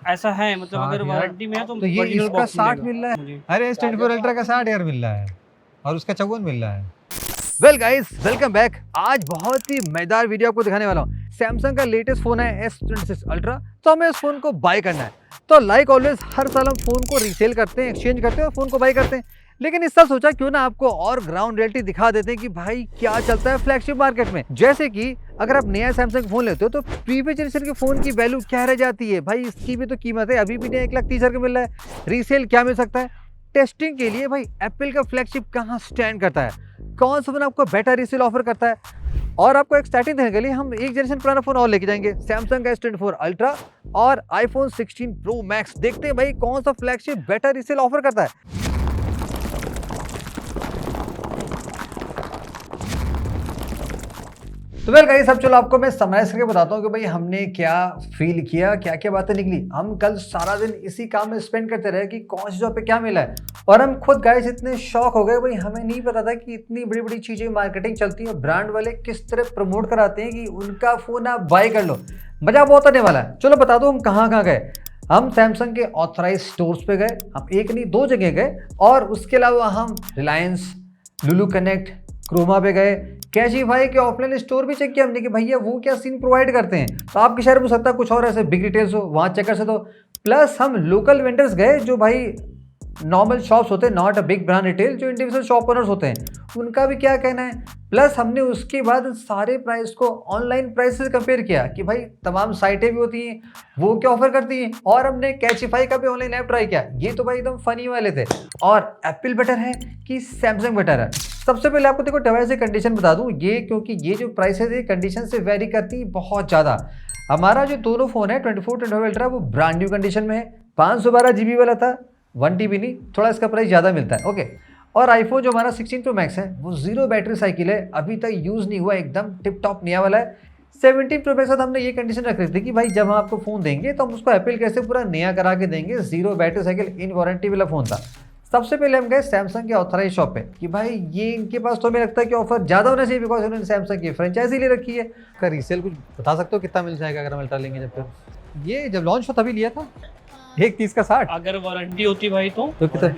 ऐसा है मतलब अगर 60 यार। वारंटी में है तो तो ये ओरिजिनल इसका बॉक्स 60 मिलेगा मिल रहा है। मुझे। अरे S24 अल्ट्रा का 60 यार मिल रहा है और उसका 54 मिल रहा है। Well guys, welcome back. आज बहुत ही मजेदार वीडियो आपको दिखाने वाला हूँ। सैमसंग का लेटेस्ट फोन है S26 अल्ट्रा। तो हमें इस फोन को बाय करना है। तो लाइक ऑलवेज हर साल हम फोन को रीसेल करते हैं, एक्सचेंज करते हैं और फोन को बाय करते हैं। लेकिन इस साल सोचा क्यों ना आपको और ग्राउंड रियलिटी दिखा देते हैं कि भाई क्या चलता है फ्लैगशिप मार्केट में। जैसे कि अगर आप नया सैमसंग फोन लेते हो तो प्रीवियस जनरेशन के फोन की वैल्यू क्या रह जाती है, भाई इसकी भी तो कीमत है। अभी भी नहीं 1,30,000 का मिल रहा है, रीसेल क्या मिल सकता है। टेस्टिंग के लिए भाई एप्पल का फ्लैगशिप कहाँ स्टैंड करता है, कौन सा फोन आपको बेटर रीसेल ऑफर करता है। और आपको एक्साइटिंग देने के लिए हम एक जनरेशन पुराना फोन और लेके जाएंगे, सैमसंग का S24 अल्ट्रा और आईफोन 16 प्रो मैक्स। देखते हैं भाई कौन सा फ्लैगशिप बेटर रीसेल ऑफर करता है। तो वेल गाइस, अब चलो आपको मैं समराइज करके बताता हूँ कि भाई हमने क्या फील किया, क्या क्या बातें निकली। हम कल सारा दिन इसी काम में स्पेंड करते रहे कि कौन सी जॉब पे क्या मिला है। और हम खुद गाइस इतने शॉक हो गए, भाई हमें नहीं पता था कि इतनी बड़ी बड़ी चीजें मार्केटिंग चलती है। ब्रांड वाले किस तरह प्रमोट कराते हैं कि उनका फोन आप बाय कर लो। मजा बहुत आने वाला है। चलो बता दो हम कहाँ कहाँ गए। हम सैमसंग के ऑथराइज स्टोर्स पे गए, हम एक नहीं दो जगह गए। और उसके अलावा हम रिलायंस, लुलु कनेक्ट, क्रोमा पे गए। कैशिफाई के ऑफलाइन स्टोर भी चेक किया हमने कि भैया वो क्या सीन प्रोवाइड करते हैं। तो आपके शहर में हो सकता है कुछ और ऐसे बिग डिटेल्स हो, वहाँ चेक कर सकते हो। प्लस हम लोकल वेंडर्स गए जो भाई नॉर्मल शॉप्स होते हैं, not a big brand retail, जो इंडिविजुअल शॉप ओनर्स होते हैं, उनका भी क्या कहना है। प्लस हमने उसके बाद सारे प्राइस को ऑनलाइन प्राइस से कंपेयर किया कि भाई तमाम साइटें भी होती हैं वो क्या ऑफर करती हैं। और हमने कैशिफाई का भी ऑनलाइन ऐप ट्राई किया। ये तो भाई एकदम फनी वाले थे। और एप्पल बेटर है कि सैमसंग बेटर है। सबसे पहले आपको देखो डिवाइस की कंडीशन बता दूं, ये क्योंकि ये जो प्राइसेस है कंडीशन से वेरी करती है बहुत ज़्यादा। हमारा जो दोनों फोन है 24 अल्ट्रा वो ब्रांड न्यू कंडीशन में है। 512 GB वाला था, 1 TB नहीं, थोड़ा इसका प्राइस ज़्यादा मिलता है। ओके। और आईफोन जो हमारा 16 प्रो मैक्स है वो जीरो बैटरी साइकिल है, अभी तक यूज़ नहीं हुआ, एकदम टिप टॉप नया वाला है। 17 प्रो मैक्स साथ हमने ये कंडीशन रख रही थी कि भाई जब हम आपको फ़ोन देंगे तो हम उसको एप्पल कैसे पूरा नया करा के देंगे, zero battery cycle in warranty वाला फ़ोन था। सबसे पहले हम गए सैमसंग के ऑथराइज शॉप पे कि भाई ये इनके पास तो हमें लगता है कि ऑफर ज़्यादा होना चाहिए बिकॉज उन्होंने सैमसंग की फ्रेंचाइजी ले रखी है। का रीसेल कुछ बता सकते हो कितना मिल जाएगा अगर हम अल्ट्रा लेंगे। जब तक ये जब लॉन्च हो तभी लिया था, 1,30 का 60। अगर वारंटी होती भाई तो कितना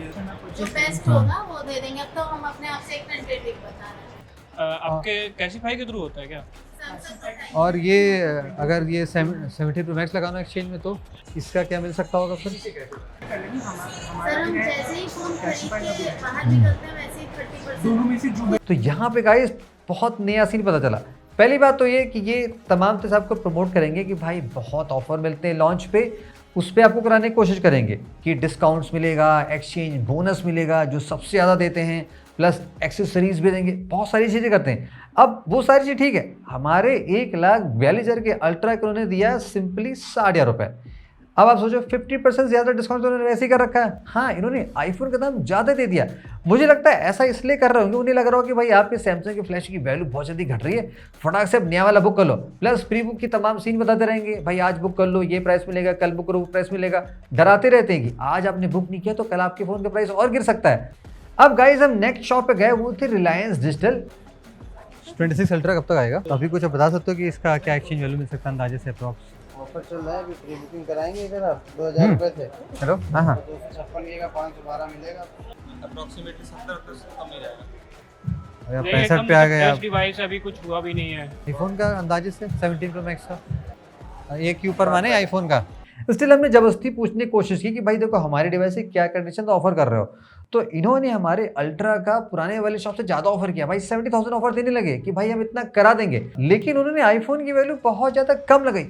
जो बेस्ट होगा वो दे देंगे। अब तो हम अपने आप से एक टेंटेटिव बता रहे हैं। आपके कैशिफाई के थ्रू होता है क्या? सैमसंग का टाइम। और ये अगर ये 70 प्रो मैक्स लगाना एक्सचेंज में तो इसका क्या मिल सकता होगा फिर। सर हम जैसे ही फोन खरीद के बाहर निकलते हैं वैसे ही 30%। तो यहाँ पे गाइस बहुत नया सीन पता चला। पहली बात तो ये कि ये तमाम चीज़ आपको प्रमोट करेंगे कि भाई बहुत ऑफर मिलते हैं लॉन्च पे, उस पर आपको कराने की कोशिश करेंगे कि डिस्काउंट्स मिलेगा, एक्सचेंज बोनस मिलेगा जो सबसे ज़्यादा देते हैं, प्लस एक्सेसरीज भी देंगे, बहुत सारी चीज़ें करते हैं। अब वो सारी चीज़ ठीक है, हमारे 1,42,000 के अल्ट्रा को उन्होंने दिया सिंपली 60,000 रुपये। अब आप सोचो 50% ज़्यादा डिस्काउंट तो उन्होंने वैसे ही कर रखा है। हाँ, इन्होंने आईफोन का दाम ज़्यादा दे दिया। मुझे लगता है ऐसा इसलिए कर रहे होंगे, उन्हें लग रहा हो कि भाई आपके सैमसंग के फ्लैश की वैल्यू बहुत जल्दी घट रही है, फटाक से अब नया वाला बुक कर लो। प्लस प्री बुक की तमाम सीन बताते रहेंगे, भाई आज बुक कर लो ये प्राइस मिलेगा, कल बुक करो वो प्राइस मिलेगा। डराते रहते हैं कि आज आपने बुक नहीं किया तो कल आपके फ़ोन का प्राइस और गिर सकता है। अब गाइज हम नेक्स्ट शॉप पे गए, वो थी रिलायंस डिजिटल। 26 अल्ट्रा कब तक आएगा? तो अभी कुछ बता सकते हो कि इसका क्या एक्सचेंज वैल्यू मिल सकता है अंदाजे से अप्रॉक्स? ऑफर चल रहा है, अभी प्री बुकिंग कराएंगे इधर आप 2,000 रुपये थे। हेलो, हाँ हाँ, तो 56 का 512 मिलेगा। अप्रोक्सीमेटली 70% कम ही जाएगा। अरे आप 65 पे आ गए आप। डिवाइस अभी कुछ हुआ भी नहीं है। आईफोन का अंदाजे से 17 प्रो मैक्स का एक के ऊपर माने आईफोन का। स्टिल हमने जबरदस्ती पूछने की कोशिश की कि भाई देखो हमारे डिवाइस से क्या कंडीशन तो ऑफर कर रहे हो। तो इन्होंने हमारे अल्ट्रा का पुराने वाले शॉप से ज़्यादा ऑफर किया, भाई 70,000 ऑफर देने लगे कि भाई हम इतना करा देंगे। लेकिन उन्होंने आईफोन की वैल्यू बहुत ज़्यादा कम लगाई।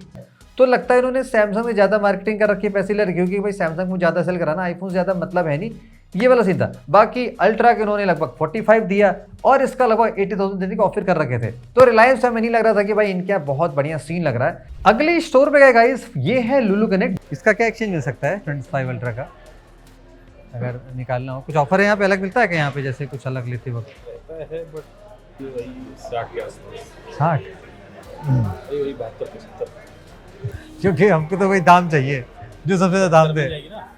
तो लगता है इन्होंने सैमसंग में ज़्यादा मार्केटिंग कर रखी है, पैसे ले रखे, क्योंकि भाई सैमसंग में ज़्यादा सेल कराना, आईफोन से ज़्यादा मतलब है नहीं, ये वाला सीन था। बाकी अल्ट्रा के उन्होंने लगभग 45 दिया और इसका लगभग 80,000 देने का ऑफर कर रखे थे। तो रिलायंस हमें नहीं लग रहा था कि भाई इनका बहुत बढ़िया सीन लग रहा है। अगले स्टोर पे गए गाइस, ये है लुलु कनेक्ट। इसका क्या एक्सचेंज मिल सकता है 25 अल्ट्रा का अगर निकालना हो? कुछ ऑफर है यहाँ पे अलग मिलता है क्या यहाँ पे, जैसे कुछ अलग लेते वक्त? है बट वही 60 के आसपास, 60? वही 72-75 क्योंकि हमको तो वही दाम चाहिए जो सबसे ज़्यादा दाम दे। जाएगी ना।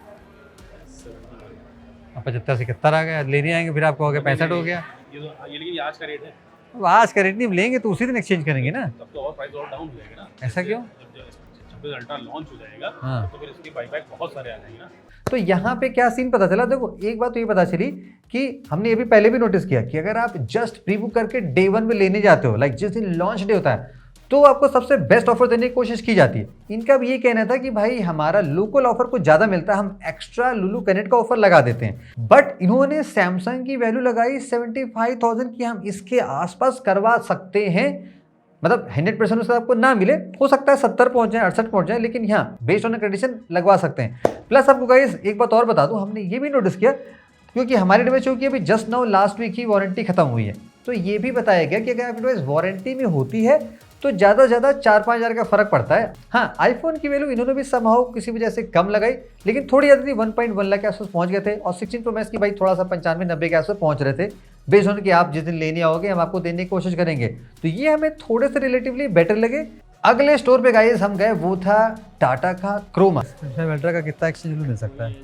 75-71 आ गया, लेने आएंगे फिर आपको हो गया 65 हो गया। ये लेकिन आज का रेट है, अब आज का रेट नहीं लेंगे तो उसी दिन एक्सचेंज करेंगे ना। तब तो और प्राइस और डाउन हो जाएगा ना। ऐसा क्यों? जब सर्विस अल्ट्रा लॉन्च हो जाएगा हाँ। तो फिर इसके बाईबैक बहुत सारे आ जाएंगे ना। तो यहाँ पे क्या सीन पता चला, देखो एक बात तो ये पता चली कि हमने ये भी पहले भी नोटिस किया कि अगर आप जस्ट प्री बुक करके डे 1 में लेने जाते हो, लाइक जिस दिन लॉन्च डे होता है, तो आपको सबसे बेस्ट ऑफर देने की कोशिश की जाती है। इनका भी ये कहना था कि भाई हमारा लोकल ऑफर कुछ ज़्यादा मिलता है, हम एक्स्ट्रा लुलु कनेक्ट का ऑफर लगा देते हैं। बट इन्होंने सैमसंग की वैल्यू लगाई 75,000 की, हम इसके आसपास करवा सकते हैं। मतलब 100% उससे आपको ना मिले, हो सकता है 70 पहुंच जाए, 68 पहुंच जाए, लेकिन यहाँ बेस्ड ऑन कंडीशन लगवा सकते हैं। प्लस आपको गाइस एक बात और बता दूं, हमने ये भी नोटिस किया क्योंकि हमारे डिवाइस चूंकि अभी जस्ट नाउ लास्ट वीक ही वारंटी खत्म हुई है, तो ये भी बताया गया कि अगर आपकी डिवाइस वारंटी में होती है तो ज़्यादा से ज़्यादा 4-5 हज़ार का फर्क पड़ता है। हाँ, आईफोन की वैल्यू इन्होंने भी समहाउ किसी वजह से कम लगाई, लेकिन थोड़ी ज़्यादा थी, 1.1 लाख के आसपास पहुंच गए थे। और 16 प्रो मैक्स की भाई थोड़ा सा 95-90 के आसपास पहुंच रहे थे। बेस्ड ऑन कि आप जिस दिन लेने आओगे हम आपको देने की कोशिश करेंगे, तो ये हमें थोड़े से रिलेटिवली बेटर लगे। अगले स्टोर पे गाइस हम गए, वो था टाटा का क्रोमा। अल्ट्रा का कितना एक्सचेंज मिल सकता है?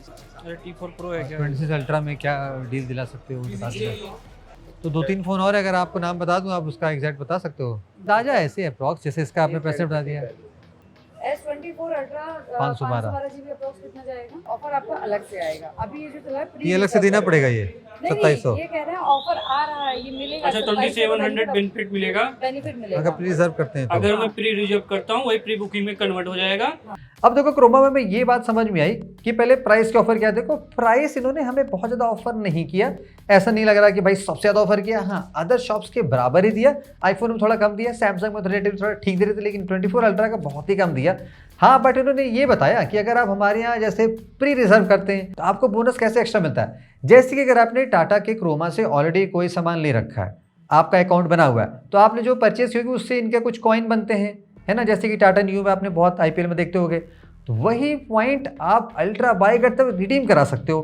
T4 Pro है क्या? 26 अल्ट्रा में क्या डील दिला सकते हो बता दीजिए। तो 2-3 फ़ोन और है, अगर आपको नाम बता दूं आप उसका एग्जैक्ट बता सकते हो। अंदाजा ऐसे अप्रॉक्स जैसे इसका आपने पैसे बता दिया। S24 अल्ट्रा 512 GB अप्रोक्स कितना जाएगा? ऑफर आपका अलग से आएगा। अभी ये जो चला है ये अलग से देना पड़ेगा, ये 2700। ये कह रहे हैं ऑफर आ रहा है, ये मिलेगा। अच्छा 2700 बेनिफिट मिलेगा। बेनिफिट मिलेगा अगर प्री रिजर्व करते हैं तो। अगर मैं प्री रिजर्व करता हूँ वही प्री बुकिंग में कन्वर्ट हो जाएगा। अब देखो क्रोमा में ये बात समझ में आई कि पहले प्राइस के ऑफर किया। देखो प्राइस इन्होंने हमें बहुत ज़्यादा ऑफर नहीं किया, ऐसा नहीं लग रहा कि भाई सबसे ज़्यादा ऑफर किया। हाँ, अदर शॉप्स के बराबर ही दिया। आईफोन में थोड़ा कम दिया, सैमसंग में रिलेटिव थोड़ा ठीक दे रहे थे, लेकिन 24 अल्ट्रा का बहुत ही कम दिया। हाँ, बट इन्होंने ये बताया कि अगर आप हमारे यहाँ जैसे प्री रिजर्व करते हैं तो आपको बोनस कैसे एक्स्ट्रा मिलता है। जैसे कि अगर आपने टाटा के क्रोमा से ऑलरेडी कोई सामान ले रखा है, आपका अकाउंट बना हुआ है, तो आपने जो परचेस की होगी उससे इनके कुछ कॉइन बनते हैं, है ना। जैसे कि टाटा न्यू में आपने बहुत IPL में देखते होगे, तो वही पॉइंट आप अल्ट्रा बाई करते हुए रिडीम करा सकते हो।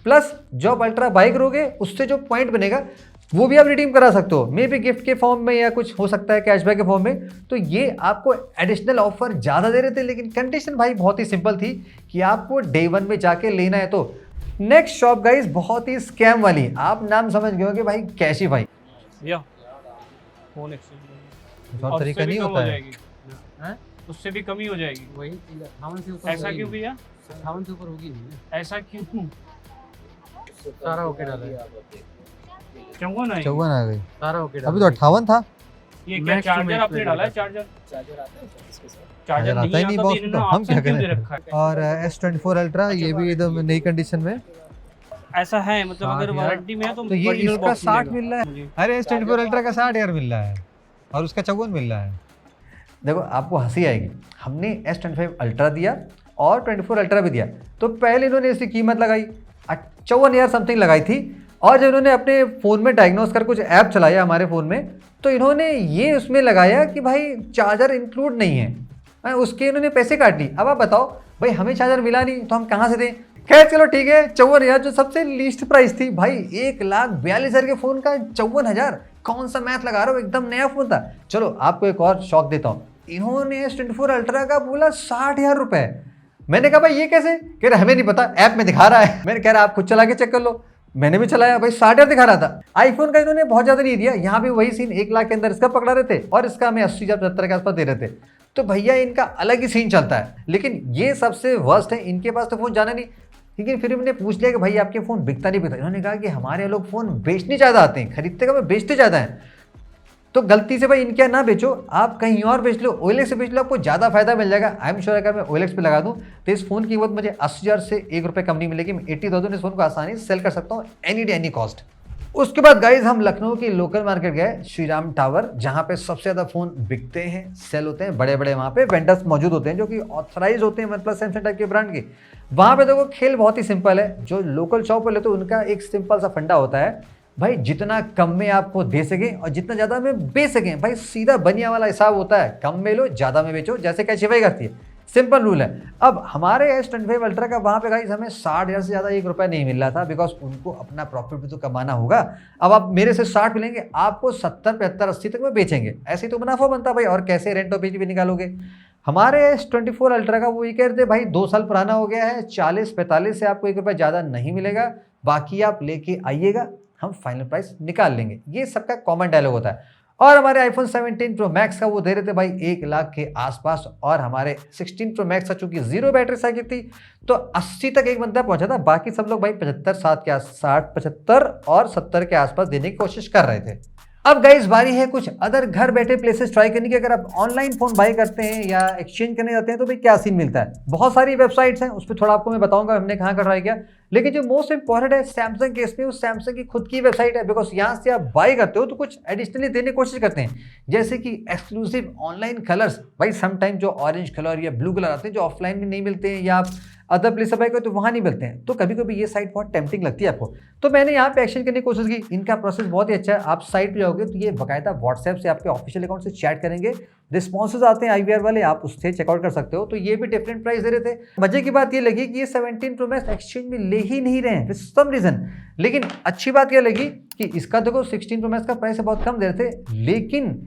प्लस जो आप अल्ट्रा बाई करोगे उससे जो पॉइंट बनेगा वो भी आप रिडीम करा सकते हो, मे बी गिफ्ट के फॉर्म में या कुछ हो सकता है कैशबैक के फॉर्म में। तो ये आपको एडिशनल ऑफर ज़्यादा दे रहे थे, लेकिन कंडीशन भाई बहुत ही सिंपल थी कि आपको डे 1 में जाके लेना है। तो नेक्स्ट शॉप गाइस बहुत ही स्कैम वाली, आप नाम समझ गए होंगे भाई, कैशी भाई। या फोन एक्सचेंज और तरीका नहीं होता है, उससे भी कमी हो जाएगी। वही 58 से ऊपर ऐसा क्यों भैया? 58 से ऊपर होगी नहीं, ऐसा क्यों? सारा ओके डाला है, 54 है। 54 आ गई, सारा ओके डाला अभी तो 58 था। ये क्या Max to चार्जर max आपने पे डाला है? डाला। चार्जर चार्जर आता ही नहीं बॉस, तो हम क्या करें। रखा है। और S24 अल्ट्रा ये भी एकदम नई कंडीशन में। ऐसा है मतलब अगर 60 वारंटी में है तो ये original इसका box 60 मिलेगा मिल रहा है। मुझे। अरे S24 अल्ट्रा का 60 यार मिल रहा है और उसका 54 मिल रहा है। देखो आपको हंसी आएगी, हमने S25 अल्ट्रा दिया और 24 अल्ट्रा भी दिया, तो पहले इन्होंने इसकी कीमत लगाई 54,000 समथिंग लगाई थी। और जब इन्होंने अपने फ़ोन में डायग्नोस कर कुछ ऐप चलाया हमारे फ़ोन में, तो इन्होंने ये उसमें लगाया कि भाई चार्जर इंक्लूड नहीं है, उसके इन्होंने पैसे काट ली। अब आप बताओ भाई, हमें चार्जर मिला नहीं तो हम कहाँ से दें। खैर चलो ठीक है, 54,000 जो सबसे लीस्ट प्राइस थी भाई, 1,42,000 के फ़ोन का 54,000, कौन सा मैथ लगा रहे हो, एकदम नया फ़ोन था। चलो आपको एक और शौक देता हूँ, इन्होंने S24 अल्ट्रा का बोला 60,000 रुपये। मैंने कहा भाई ये कैसे? कह रहे हमें नहीं पता, ऐप में दिखा रहा है। मैंने कह रहा आप खुद चला के चेक कर लो। मैंने भी चलाया भाई, 60,000 दिखा रहा था। आईफोन का इन्होंने बहुत ज़्यादा नहीं दिया, यहाँ भी वही सीन 1 लाख के अंदर इसका पकड़ा रहे थे और इसका हमें 80,000-75,000 के आसपास दे रहे थे। तो भैया इनका अलग ही सीन चलता है। लेकिन ये सबसे वर्स्ट है, इनके पास तो फ़ोन जाना नहीं, लेकिन फिर मैंने पूछ लिया कि भाई आपके फ़ोन बिकता नहीं बिकता। इन्होंने कहा कि हमारे लोग फ़ोन बेचने ज़्यादा आते हैं, खरीदते कम बेचते ज़्यादा हैं। तो गलती से भाई इनके यहाँ ना बेचो, आप कहीं और बेच लो, OLX से बेच लो, आपको ज़्यादा फायदा मिल जाएगा। आई एम श्योर अगर मैं OLX पे लगा दूं तो इस फ़ोन की कीमत मुझे 80,000 से 1 रुपये कम नहीं मिलेगी। मैं 80,000 इस फ़ोन को आसानी से सेल कर सकता हूँ, एनी डे एनी कॉस्ट। उसके बाद गाइज हम लखनऊ की लोकल मार्केट गए, श्रीराम टावर, जहाँ पे सबसे ज़्यादा फ़ोन बिकते हैं, सेल होते हैं। बड़े बड़े वहाँ पे वेंडर्स मौजूद होते हैं जो कि ऑथराइज होते हैं, मतलब सैमसंग टाइप के ब्रांड के। वहाँ पे देखो खेल बहुत ही सिंपल है, जो लोकल शॉप पर लेते हैं उनका एक सिंपल सा फंडा होता है भाई, जितना कम में आपको दे सकें और जितना ज़्यादा में बेच सकें। भाई सीधा बनिया वाला हिसाब होता है, कम में लो ज़्यादा में बेचो, जैसे कैशी भाई करती है, सिंपल रूल है। अब हमारे S25 अल्ट्रा का वहाँ पे गाइस हमें 60,000 से ज़्यादा 1 रुपया नहीं मिल रहा था, बिकॉज उनको अपना प्रॉफिट भी तो कमाना होगा। अब आप मेरे से 60 मिलेंगे, आपको 70, 75, 80 तक में बेचेंगे, ऐसे ही तो मुनाफा बनता भाई। और कैसे रेंट और बिजली भी निकालोगे। हमारे S24 अल्ट्रा का वो ये कह रहे थे भाई 2 साल पुराना हो गया है, 40-45 से आपको 1 रुपया ज़्यादा नहीं मिलेगा, बाकी आप लेके आइएगा, हम फाइनल प्राइस निकाल लेंगे। ये सबका कॉमन डायलॉग होता है। और हमारे आईफोन 17 प्रो मैक्स का वो दे रहे थे भाई 1 लाख के आसपास, और हमारे 16 प्रो मैक्स का चूंकि 0 बैटरी साइकिल थी तो 80 तक एक बंदा पहुंचा था, बाकी सब लोग भाई 75, 75 और 70 के आसपास देने की कोशिश कर रहे थे। अब गाइस बारी है कुछ अदर घर बैठे प्लेसेस ट्राई करने की। अगर आप ऑनलाइन फोन बाय करते हैं या एक्सचेंज करने जाते हैं तो भाई क्या सीन मिलता है। बहुत सारी वेबसाइट्स हैं, उस पर थोड़ा आपको मैं बताऊंगा हमने कहाँ का ट्राई किया, लेकिन जो मोस्ट इंपॉर्टेंट है सैमसंग केस में, वो सैमसंग की खुद की वेबसाइट है। बिकॉज यहाँ से आप बाय करते हो तो कुछ एडिशनली देने की कोशिश करते हैं, जैसे कि एक्सक्लूसिव ऑनलाइन कलर्स। भाई समटाइम जो ऑरेंज कलर या ब्लू कलर आते हैं जो ऑफलाइन में नहीं मिलते हैं, या आप अदर प्लेस बाय करते तो वहाँ नहीं मिलते हैं, तो कभी कभी ये साइट बहुत टेम्पटिंग लगती है आपको। तो मैंने यहाँ पे एक्सचेंज करने की कोशिश की। इनका प्रोसेस बहुत ही अच्छा है। आप साइट पे जाओगे तो ये बाकायदा व्हाट्सएप से आपके ऑफिशियल अकाउंट से चैट करेंगे, रिस्पॉन्सेज आते हैं IVR वाले, आप उससे चेकआउट कर सकते हो। तो ये भी डिफरेंट प्राइस दे रहे थे। मजे की बात ये लगी कि ये 17 प्रो मैक्स एक्सचेंज में ले ही नहीं रहे हैं विद सम रीजन। लेकिन अच्छी बात यह लगी कि इसका देखो 16 प्रो मैक्स का प्राइस बहुत कम दे रहे थे, लेकिन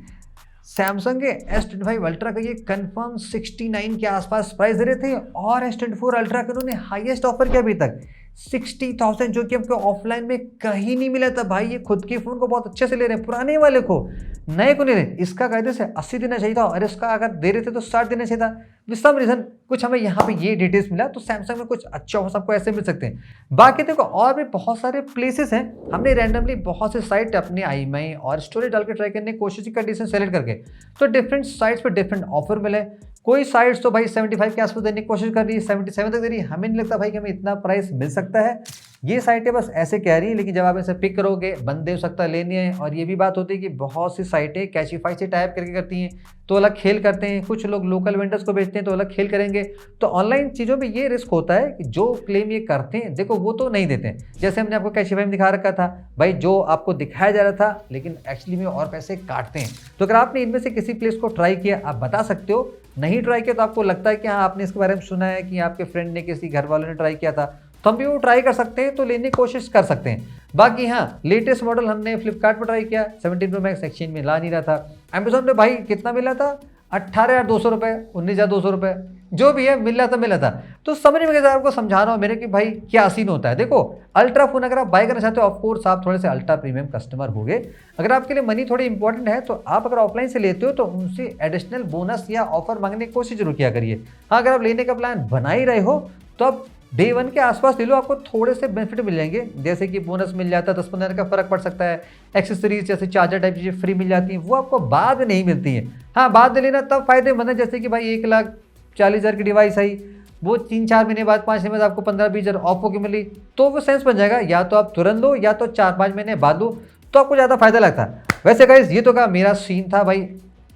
सैमसंग के S25 अल्ट्रा का ये कंफर्म 69 के आसपास प्राइस दे रहे थे, और S24 अल्ट्रा का उन्होंने हाईएस्ट ऑफर किया अभी तक 60,000, जो कि हमको ऑफलाइन में कहीं नहीं मिला था। भाई ये खुद के फोन को बहुत अच्छे से ले रहे हैं, पुराने वाले को, नए को नहीं रहे। इसका कायदे से 80 देना चाहिए था, और इसका अगर दे रहे थे तो 60 देना चाहिए था। विद सम रीजन कुछ हमें यहाँ पे ये डिटेल्स मिला, तो सैमसंग में कुछ अच्छा हो सबको ऐसे मिल सकते हैं। बाकी देखो और भी बहुत सारे प्लेसेस हैं, हमने रैंडमली बहुत से साइट अपने IMEI और स्टोरेज डाल के ट्राई करने की कोशिश की, कंडीशन सेलेक्ट करके। तो डिफरेंट साइट्स पे डिफरेंट ऑफर मिले। कोई साइट्स तो भाई 75 के आसपास देने की कोशिश कर रही है, 77 तक दे रही है। हमें नहीं लगता भाई कि हमें इतना प्राइस मिल सकता है। ये साइटें बस ऐसे कह रही है, लेकिन जब आप इसे पिक करोगे बंदे हो सकता है लेने हैं। और ये भी बात होती है कि बहुत सी साइटें कैशिफाई से टाइप करके करती हैं तो अलग खेल करते हैं, कुछ लोग लोकल वेंडर्स को बेचते हैं तो अलग खेल करेंगे। तो ऑनलाइन चीज़ों में ये रिस्क होता है कि जो क्लेम ये करते हैं देखो वो तो नहीं देते हैं। जैसे हमने आपको कैशिफाई में दिखा रखा था भाई, जो आपको दिखाया जा रहा था, लेकिन एक्चुअली में और पैसे काटते हैं। तो अगर आपने इनमें से किसी प्लेस को ट्राई किया, आप बता सकते हो। नहीं ट्राई किया तो आपको लगता है कि हाँ आपने इसके बारे में सुना है कि आपके फ्रेंड ने, किसी घर वालों ने ट्राई किया था, तो हम भी वो ट्राई कर सकते हैं, तो लेने की कोशिश कर सकते हैं। बाकी हाँ लेटेस्ट मॉडल हमने फ्लिपकार्ट पर ट्राई किया, 17 प्रो मैक्स एक्सचेंज में ला नहीं रहा था। अमेजोन पे भाई कितना मिला था, 18,200 रुपये, 19,200 रुपये, जो भी है मिल रहा था। तो समझ में आपको समझा रहा हूँ मेरे कि भाई क्या सीन होता है। देखो अल्ट्रा फोन अगर आप बाय करना चाहते हो, ऑफकोर्स आप थोड़े से अल्ट्रा प्रीमियम कस्टमर होगे। अगर आपके लिए मनी थोड़ी इंपॉर्टेंट है तो आप अगर ऑफलाइन से लेते हो तो उनसे एडिशनल बोनस या ऑफर मांगने की कोशिश जरूर किया करिए। हाँ अगर आप लेने का प्लान बना ही रहे हो तो आप डे 1 के आसपास ले लो, आपको थोड़े से बेनिफिट मिल जाएंगे, जैसे कि बोनस मिल जाता है, 10-15 का फर्क पड़ सकता है। एक्सेसरीज जैसे चार्जर टाइप चीज़ें फ्री मिल जाती हैं, वो आपको बाद में नहीं मिलती हैं। हाँ बाद में लेना तब फायदेमंद है, जैसे कि भाई 1,40,000 की डिवाइस आई, वो 3-4 महीने बाद 5 महीने बाद आपको 15-20 हज़ार ऑफ होकर मिली, तो वो सेंस बन जाएगा। या तो आप तुरंत लो या तो 4-5 महीने बाद लो, तो आपको ज़्यादा फायदा लगता है। वैसे गाइस ये तो का मेरा सीन था भाई,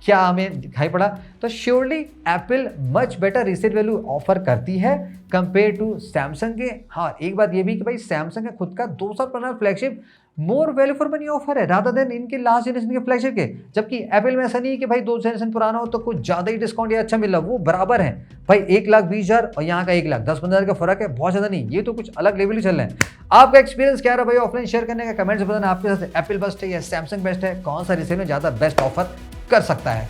क्या हमें दिखाई पड़ा। तो surely Apple much better resale value offer करती है कंपेयर टू सैमसंग के। हाँ एक बात ये भी कि भाई सैमसंग का खुद का 2 साल पुराना flagship more value for money offer है रादर देन इनके लास्ट जनरेशन के फ्लैगशिप के। जबकि एप्पल में ऐसा नहीं है कि भाई 2 जनरेशन पुराना हो तो कुछ ज़्यादा ही डिस्काउंट या अच्छा मिल रहा, वो बराबर है भाई। 1,20,000 और यहाँ का 1,10-15 का फर्क है, बहुत ज़्यादा नहीं। ये तो कुछ अलग लेवल ही चल रहे हैं। आपका एक्सपीरियंस क्या रहा भाई ऑफलाइन शेयर करने का, कमेंट्स बताना। आपके साथ एप्पल बेस्ट है या सैमसंग बेस्ट है, कौन सा रीसेल में ज़्यादा बेस्ट ऑफर कर सकता है।